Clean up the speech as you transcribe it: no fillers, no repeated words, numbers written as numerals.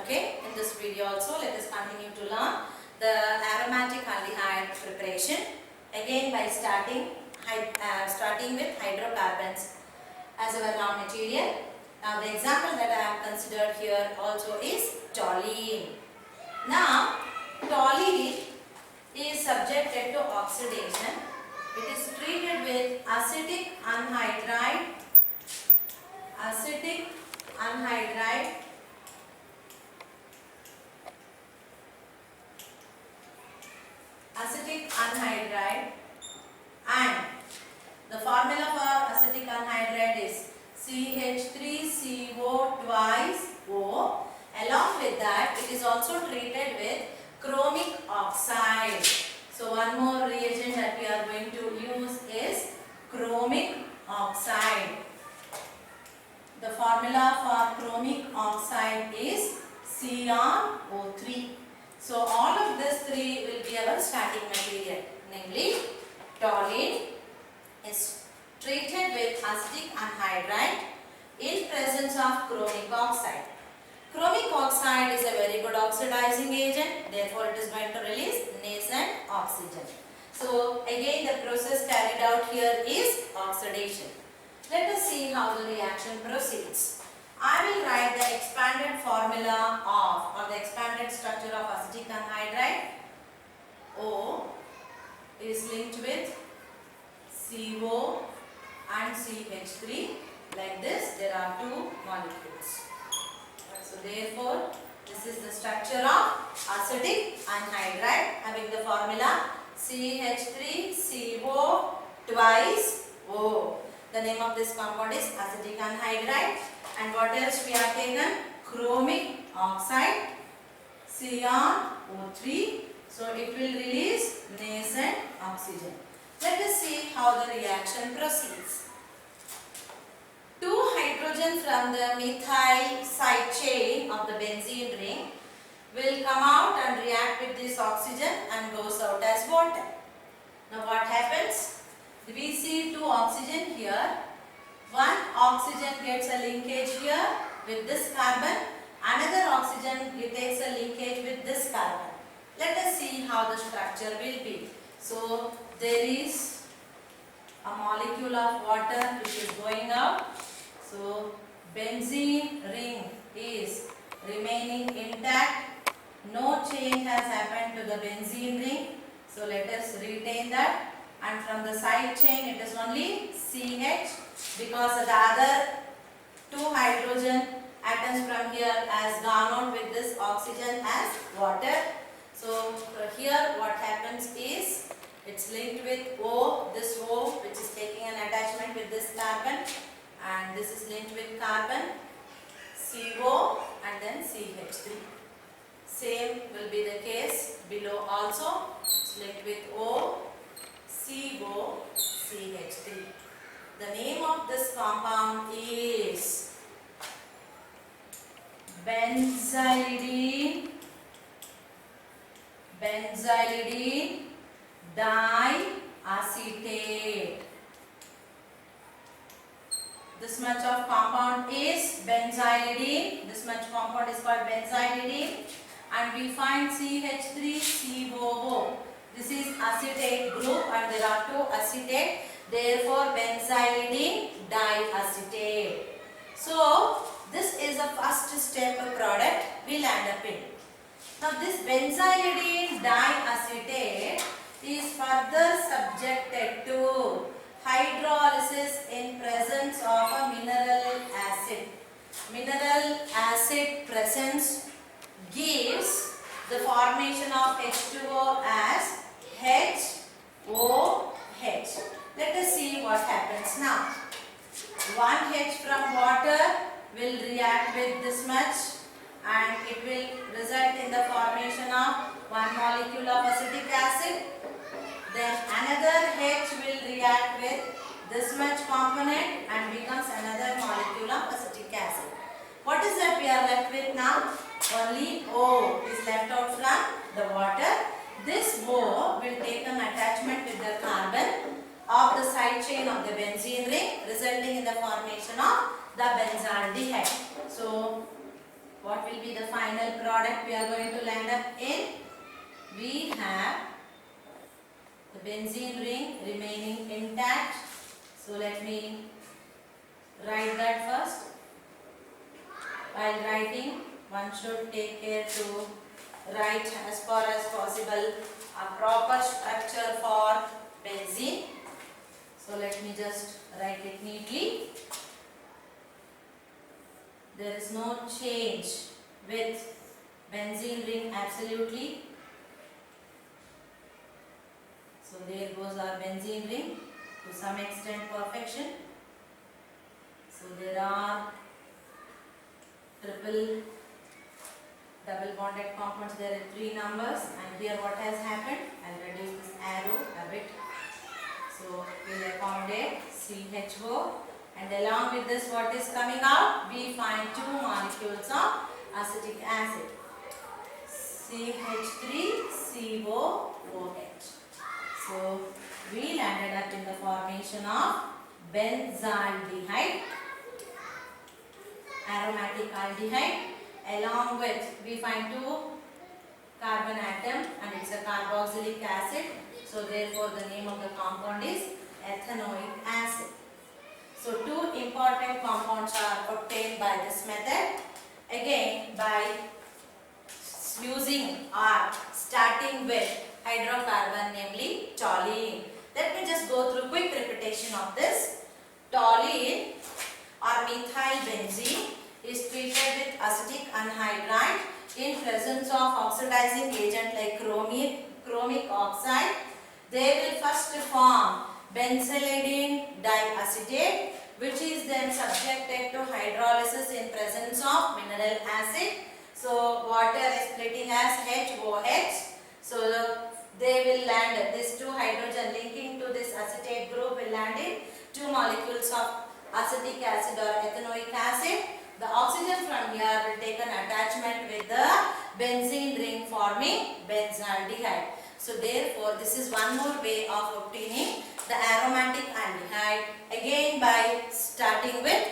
Okay, in this video also let us continue to learn the aromatic aldehyde preparation. Again by starting with hydrocarbons as our raw material. Now the example that I have considered here also is toluene. Now toluene is subjected to oxidation. It is treated with acetic anhydride, and the formula for acetic anhydride is CH3CO twice O. Along with that, it is also treated with chromic oxide. So one more reagent that we are going to use is chromic oxide. The formula for chromic oxide is CrO3. So all of these three will be our starting material. Namely, toluene is treated with acetic anhydride in presence of chromic oxide. Chromic oxide is a very good oxidizing agent, therefore it is going to release nascent oxygen. So again the process carried out here is oxidation. Let us see how the reaction proceeds. I will write the expanded formula of or the expanded structure of acetic anhydride. O is linked with CO and CH3. Like this, there are two molecules. So therefore, this is the structure of acetic anhydride having the formula CH3CO twice O. The name of this compound is acetic anhydride. And what else we have taken? Chromic oxide, CrO3. So it will release nascent oxygen. Let us see how the reaction proceeds. Two hydrogen from the methyl side chain of the benzene ring will come out and react with this oxygen and goes out as water. Now what happens? We see two oxygen here. One oxygen gets a linkage here with this carbon. Another oxygen takes a linkage with this carbon. Let us see how the structure will be. So there is a molecule of water which is going out. So benzene ring is remaining intact. No change has happened to the benzene ring. So let us retain that. And from the side chain it is only CH because the other two hydrogen atoms from here has gone out with this oxygen as water. So here what happens is it's linked with O, this O which is taking an attachment with this carbon, and this is linked with carbon, CO and then CH3. Same will be the case below also. It's linked with O, CO, CH3. The name of this compound is benzylidene diacetate. This much of compound is benzylidene. This much compound is called benzylidene. And we find CH3COO. This is acetate group and there are two acetate. Therefore, benzylidene diacetate. So, this is the first step product we will end up in. Now, this benzylidene diacetate is further subjected to hydrolysis in presence of a mineral acid. Mineral acid presence gives the formation of H2O as HOH. Let us see what happens now. One H from water will react with this much and it will result in the formation of one molecule of acetic acid. Then another H will react with this much component and becomes another molecule of acetic acid. What is that we are left with now? Only O is left out from the water. This O will take an attachment with the carbon of the side chain of the benzene ring, resulting in the formation of the benzaldehyde. So what will be the final product we are going to land up in? We have the benzene ring remaining intact. So let me write that first. While writing, one should take care to write as far as possible a proper structure for benzene. So let me just write it neatly. There is no change with benzene ring absolutely. So there goes our benzene ring to some extent perfection. So there are triple double bonded compounds. There are 3 numbers, and here what has happened? I'll reduce this arrow a bit. So we'll accommodate CHO, and along with this what is coming out? We find 2 molecules of acetic acid, CH3COOH. So we landed up in the formation of benzaldehyde, aromatic aldehyde. Along with, we find 2 carbon atom, and it's a carboxylic acid. So therefore the name of the compound is ethanoic acid. So 2 important compounds are obtained by this method. Again, by using or starting with hydrocarbon, namely toluene. Let me just go through quick repetition of this. Toluene or methyl benzene is treated with acetic anhydride in presence of oxidizing agent like chromic oxide. They will first form benzaldehyde diacetate, which is then subjected to hydrolysis in presence of mineral acid. So water is splitting as HOH. So they will land, this 2 hydrogen linking to this acetate group will land in 2 molecules of acetic acid or ethanoic acid. The oxygen from here will take an attachment with the benzene ring forming benzaldehyde. So therefore this is one more way of obtaining the aromatic aldehyde, again by starting with